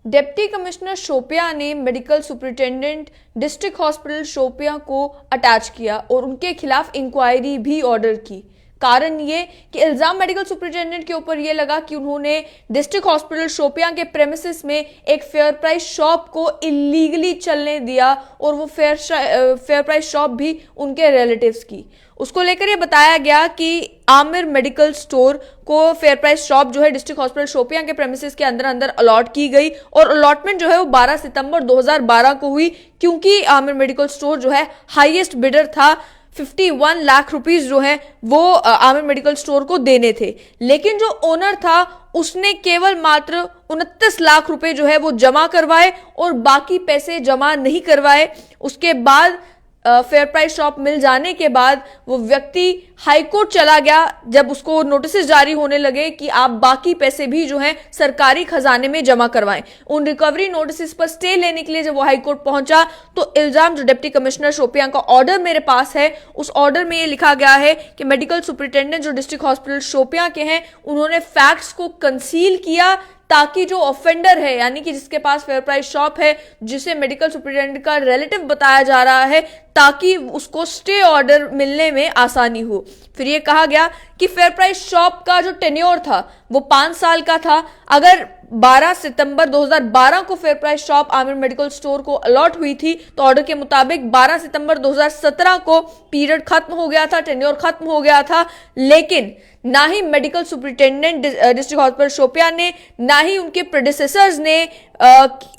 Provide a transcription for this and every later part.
Deputy commissioner Shopian ने medical superintendent district hospital Shopian को attach किया और उनके खिलाफ इंक्वायरी भी ऑर्डर की। कारण ये कि इल्जाम मेडिकल सुपरिटेंडेंट के ऊपर ये लगा कि उन्होंने डिस्ट्रिक्ट हॉस्पिटल शोपियां के प्रेमिसेस में एक फेयर प्राइस शॉप को इलीगली चलने दिया और वो फेयर प्राइस शॉप भी उनके रिलेटिव्स की। उसको लेकर ये बताया गया कि आमिर मेडिकल स्टोर को फेयर प्राइस शॉप जो है डिस्ट्रिक्ट हॉस्पिटल शोपियां के प्रेमिसेस के अंदर अंदर अलॉट की गई और अलॉटमेंट जो है वो 12 सितंबर 2012 को हुई, क्योंकि आमिर मेडिकल स्टोर जो है हाईएस्ट बिडर था। 51 लाख रुपीस जो है वो आमिर मेडिकल स्टोर को देने थे, लेकिन जो ओनर था उसने केवल मात्र 29 लाख रुपए जो है वो जमा करवाए और बाकी पैसे जमा नहीं करवाए। उसके बाद फेयर प्राइस शॉप मिल जाने के बाद वो व्यक्ति हाईकोर्ट चला गया, जब उसको नोटिस जारी होने लगे कि आप बाकी पैसे भी जो हैं सरकारी खजाने में जमा करवाएं। उन रिकवरी नोटिस पर स्टे लेने के लिए जब वो हाईकोर्ट पहुंचा तो इल्जाम जो डिप्टी कमिश्नर शोपियां का ऑर्डर मेरे पास है, उस ऑर्डर में ये लिखा गया है कि मेडिकल सुपरिटेंडेंट जो डिस्ट्रिक्ट हॉस्पिटल शोपियां के हैं उन्होंने फैक्ट्स को कंसील किया ताकि जो ऑफेंडर है, यानी कि जिसके पास फेयर प्राइस शॉप है, जिसे मेडिकल सुपरिटेंडेंट का रिलेटिव बताया जा रहा है, ताकि उसको स्टे ऑर्डर मिलने में आसानी हो। फिर ये कहा गया कि फेयर प्राइस शॉप का जो टेन्योर था वो 5 साल का था। अगर 12 सितंबर 2012 को fair price shop Aamir medical store को अलॉट हुई थी तो ऑर्डर के मुताबिक 12 सितंबर 2017 को पीरियड खत्म हो गया था, टेन्योर खत्म हो गया था। लेकिन ना ही medical superintendent district hospital Shopian ने, ना ही उनके प्रेडिसेसर्स ने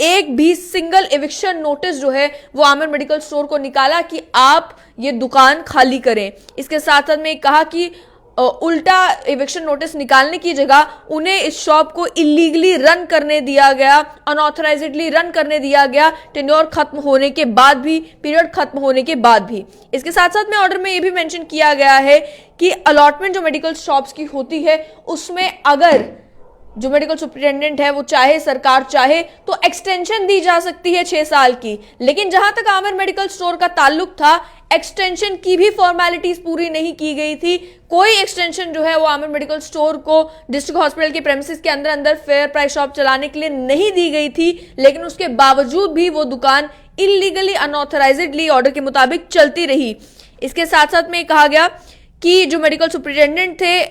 एक भी सिंगल एविक्शन नोटिस जो है वो आमिर मेडिकल स्टोर को निकाला कि आप ये दुकान खाली करें। इसके साथ साथ में कहा कि उल्टा एविक्शन नोटिस निकालने की जगह उन्हें इस शॉप को इलीगली रन करने दिया गया, अनऑथराइज्डली रन करने दिया गया, टेन्योर खत्म होने के बाद भी, पीरियड खत्म होने के बाद भी। इसके साथ साथ में ऑर्डर में यह भी मेंशन किया गया है कि अलॉटमेंट जो मेडिकल शॉप्स की होती है उसमें अगर जो मेडिकल सुपरिटेंडेंट है वो चाहे, सरकार चाहे तो एक्सटेंशन दी जा सकती है 6 साल की। लेकिन जहां तक आमिर मेडिकल स्टोर का ताल्लुक था, एक्सटेंशन की भी फॉर्मेलिटीज पूरी नहीं की गई थी। कोई एक्सटेंशन जो है वो आमिर मेडिकल स्टोर को डिस्ट्रिक्ट हॉस्पिटल के प्रेमिसेस के अंदर अंदर फेयर प्राइस शॉप चलाने के लिए नहीं दी गई थी, लेकिन उसके बावजूद भी वो दुकान इलीगली, अनऑथराइज्डली ऑर्डर के मुताबिक चलती रही। इसके साथ साथ में कहा गया कि जो मेडिकल सुपरिटेंडेंट थे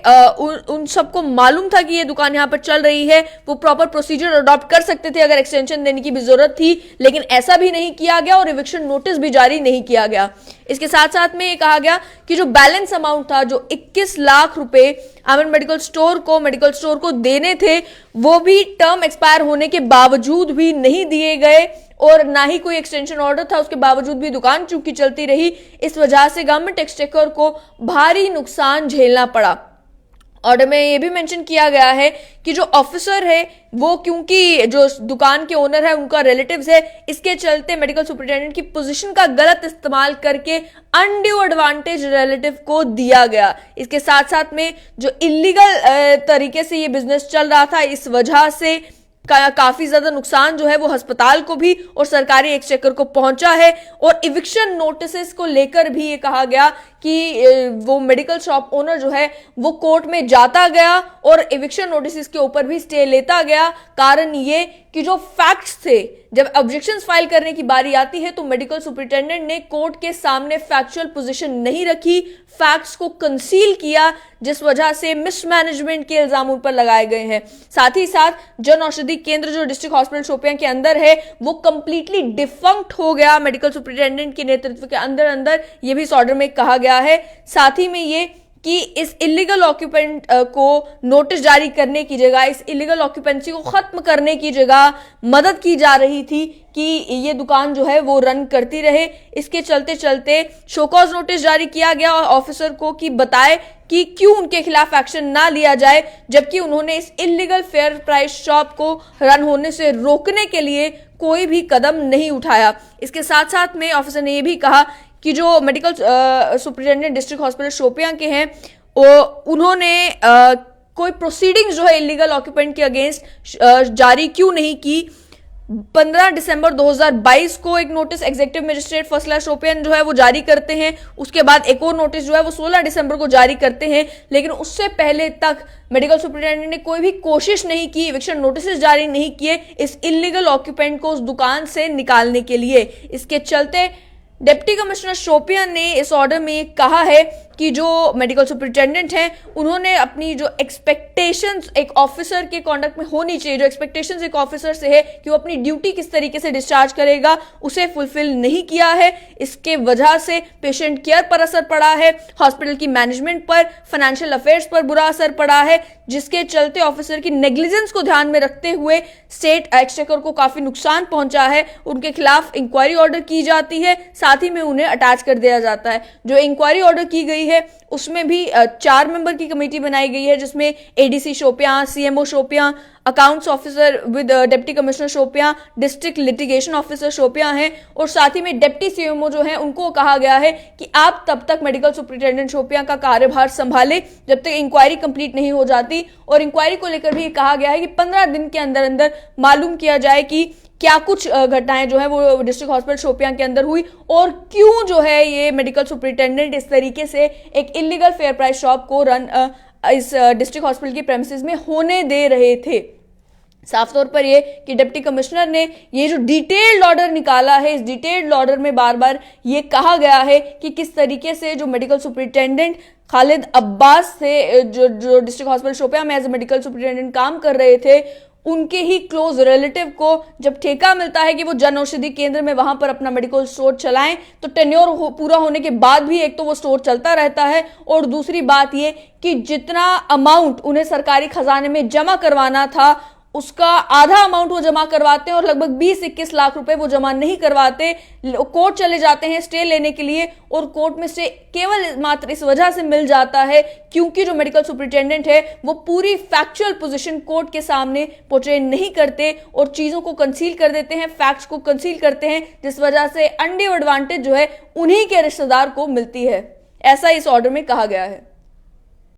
उन सबको मालूम था कि ये दुकान यहाँ पर चल रही है, वो प्रॉपर प्रोसीजर अडॉप्ट कर सकते थे अगर एक्सटेंशन देने की भी जरूरत थी, लेकिन ऐसा भी नहीं किया गया और इविक्शन नोटिस भी जारी नहीं किया गया। इसके साथ साथ में ये कहा गया कि जो बैलेंस अमाउंट था, जो 21 लाख रुपए आमिर मेडिकल स्टोर को देने थे, वो भी टर्म एक्सपायर होने के बावजूद भी नहीं दिए गए और ना ही कोई एक्सटेंशन ऑर्डर था, उसके बावजूद भी दुकान चूंकि चलती रही। इस वजह से गवर्नमेंट एक्सचेकर को भारी नुकसान झेलना पड़ा। ऑर्डर में यह भी मेंशन किया गया है कि जो ऑफिसर है वो, क्योंकि जो दुकान के ओनर है उनका रिलेटिव्स है, इसके चलते मेडिकल सुपरिटेंडेंट की पोजीशन का गलत इस्तेमाल करके अनड्यू एडवांटेज रिलेटिव को दिया गया। इसके साथ साथ में जो इलीगल तरीके से ये बिजनेस चल रहा था, इस वजह से काफी ज्यादा नुकसान जो है वो अस्पताल को भी और सरकारी एक्सचेकर को पहुंचा है। और इविक्शन नोटिस को लेकर भी ये कहा गया कि वो मेडिकल शॉप ओनर जो है वो कोर्ट में जाता गया और इविक्शन नोटिस के ऊपर भी स्टे लेता गया। कारण ये कि जो फैक्ट्स थे, जब ऑब्जेक्शंस फाइल करने की बारी आती है तो मेडिकल सुपरिटेंडेंट ने कोर्ट के सामने फैक्चुअल पोजीशन नहीं रखी, फैक्ट्स को कंसील किया, जिस वजह से मिसमैनेजमेंट के इल्जाम उन पर लगाए गए हैं। साथ ही साथ जन औषधि केंद्र जो डिस्ट्रिक्ट हॉस्पिटल शोपियां के अंदर है वो कंप्लीटली डिफंक्ट हो गया मेडिकल सुपरिटेंडेंट के नेतृत्व के अंदर अंदर, ये भी इस ऑर्डर में कहा गया है। साथ ही में ये कि इस इलीगल ऑक्यूपेंट को नोटिस जारी करने की जगह, इस इलीगल ऑक्यूपेंसी को खत्म करने की जगह मदद की जा रही थी कि ये दुकान जो है वो रन करती रहे। इसके चलते चलते शोकॉज नोटिस जारी किया गया और ऑफिसर को कि बताए कि क्यों उनके खिलाफ एक्शन ना लिया जाए, जबकि उन्होंने इस इलीगल फेयर प्राइस शॉप को रन होने से रोकने के लिए कोई भी कदम नहीं उठाया। इसके साथ साथ में ऑफिसर ने यह भी कहा कि जो medical superintendent district hospital Shopian के हैं उन्होंने कोई प्रोसीडिंग्स जो है इलीगल ऑक्यूपेंट के अगेंस्ट जारी क्यों नहीं की। 15 दिसंबर 2022 को एक notice executive magistrate first class Shopian जो है वो जारी करते हैं। उसके बाद एक और नोटिस जो है वो 16 दिसंबर को जारी करते हैं, लेकिन उससे पहले तक मेडिकल सुपरिटेंडेंट ने कोई भी कोशिश नहीं की, इविक्शन नोटिस जारी नहीं किए इस इलीगल ऑक्यूपेंट को उस दुकान से निकालने के लिए। इसके चलते डिप्टी कमिश्नर शोपियान ने इस ऑर्डर में कहा है कि जो मेडिकल सुपरिटेंडेंट हैं उन्होंने अपनी जो एक्सपेक्टेशंस एक ऑफिसर के कॉन्डक्ट में होनी चाहिए, जो एक्सपेक्टेशंस एक ऑफिसर से है कि वो अपनी ड्यूटी किस तरीके से डिस्चार्ज करेगा, उसे फुलफिल नहीं किया है। इसके वजह से पेशेंट केयर पर असर पड़ा है, हॉस्पिटल की मैनेजमेंट पर, फाइनेंशियल अफेयर्स पर बुरा असर पड़ा है, जिसके चलते ऑफिसर की नेग्लिजेंस को ध्यान में रखते हुए स्टेट एक्सचेकर को काफी नुकसान पहुंचा है। उनके खिलाफ इंक्वायरी ऑर्डर की जाती है, साथ ही में उन्हें अटैच कर दिया जाता है। जो इंक्वायरी ऑर्डर की गई है उसमें भी 4 मेंबर की कमेटी बनाई गई है, जिसमें ADC Shopian, CMO Shopian, accounts officer with deputy commissioner Shopian, district litigation officer Shopian हैं, और साथ ही में डिप्टी सीएमओ जो हैं उनको कहा गया है कि आप तब तक मेडिकल सुपरिटेंडेंट शोपियां का कार्यभार संभाले जब तक इंक्वायरी कंप्लीट नहीं हो जाती। और इंक्वायरी को लेकर भी कहा गया है कि 15 दिन के अंदर अंदर मालूम किया जाए कि क्या कुछ घटनाएं जो है वो डिस्ट्रिक्ट हॉस्पिटल शोपियां के अंदर हुई और क्यों जो है ये मेडिकल सुपरिटेंडेंट इस तरीके से एक इलीगल फेयर प्राइस शॉप को रन इस डिस्ट्रिक्ट हॉस्पिटल की प्रेमिसेस में होने दे रहे थे। साफ तौर पर ये कि डिप्टी कमिश्नर ने ये जो डिटेल्ड ऑर्डर निकाला है, इस डिटेल्ड ऑर्डर में बार बार ये कहा गया है कि किस तरीके से जो मेडिकल सुपरिटेंडेंट खालिद अब्बास थे, जो डिस्ट्रिक्ट हॉस्पिटल शोपियां में एज ए मेडिकल सुपरिटेंडेंट काम कर रहे थे, उनके ही क्लोज रिलेटिव को जब ठेका मिलता है कि वो जन औषधि केंद्र में वहां पर अपना मेडिकल स्टोर चलाएं, तो टेन्योर पूरा होने के बाद भी एक तो वो स्टोर चलता रहता है, और दूसरी बात ये कि जितना अमाउंट उन्हें सरकारी खजाने में जमा करवाना था उसका आधा अमाउंट वो जमा करवाते हैं और लगभग 20-21 लाख रुपए वो जमा नहीं करवाते। कोर्ट चले जाते हैं स्टे लेने के लिए, और कोर्ट में स्टे केवल मात्र इस वजह से मिल जाता है क्योंकि जो मेडिकल सुपरिटेंडेंट है वो पूरी फैक्चुअल पोजीशन कोर्ट के सामने पोर्ट्रे नहीं करते और चीजों को कंसील कर देते हैं, फैक्ट्स को कंसील करते हैं, जिस वजह से अनड्यू एडवांटेज जो है उन्हीं के रिश्तेदार को मिलती है। ऐसा इस ऑर्डर में कहा गया है।